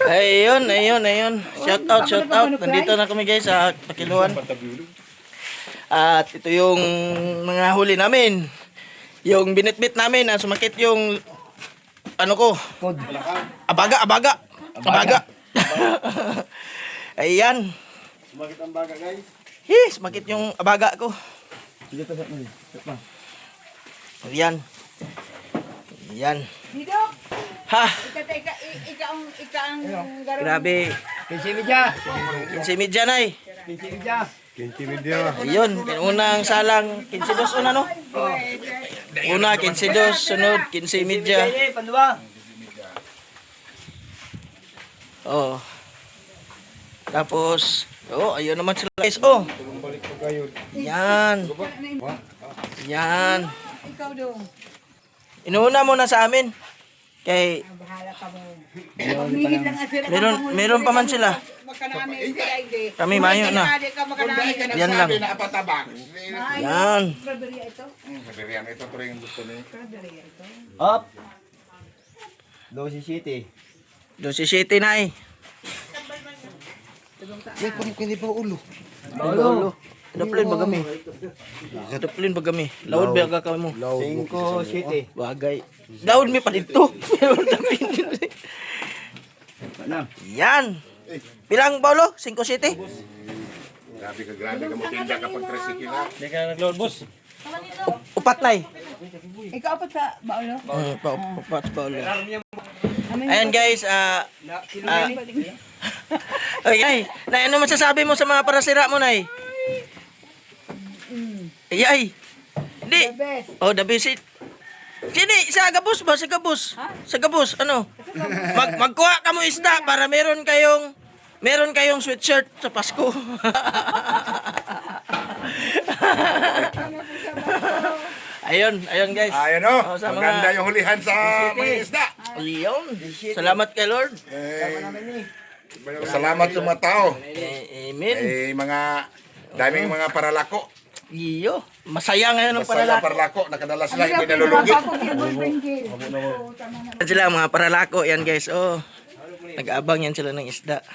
Ayun. Shout out. Nandito na kami guys sa Pakiluan. At ito yung mga huli namin. Yung binitbit namin na sumakit yung ano ko. Abaga. Ayan. Sumakit ang baga guys. Sumakit yung abaga ko. Sige pa. Ayan. Didok, Ha, ikaw ang garo. grabe. Kinsimidya. 15 na eh. Kinsimidya. Ayun, unang salang 15 una no? Una 15, sunod 15 Panduwa. Oh. Tapos, ayun naman sila guys. Yan. Ikaw dong. Inuuna muna sa amin. Kay Bahala ka mo. Pamihit lang sila. meron pa man sila. Makanami sila hindi. Kami mayo na. Yan lang. Yan. Strawberry ito. Ito pa rin yung gusto niya. Strawberry ito. Up. 12 17 na eh. Wait, hindi pa ulo. Ulo. Kadaplin ba kami? Laod ba ka mo? 5 Bagay. Laod mi pa dito. Yan. Pilang baulo? 5 city? Grabe ka mo tinda kapag 3 kilo. Hindi ka nag-load, boss. Upat na eh. Ikaw pa sa baulo? Upat baulo. Ayan guys, okay, na ano masasabi mo sa mga parasira mo na eh? Ay. Di. The best. Sini, sa gabos ba? Sa gabos. Sa gabos, ano? Magkuha ka mo isda para meron kayong sweatshirt sa Pasko. Ayun guys. Ayun o. Sa Maganda yung hulihan sa mga isda. Ayun. Salamat kay Lord. Salamat sa mga tao. Amen. Mga daming mga paralako. Iyo. Masaya ngayon ang Masaya paralako. paralako. Nakadala sila hindi nalulugi. Yan sila mga paralako. Yan guys. Nag-aabang yan sila ng isda.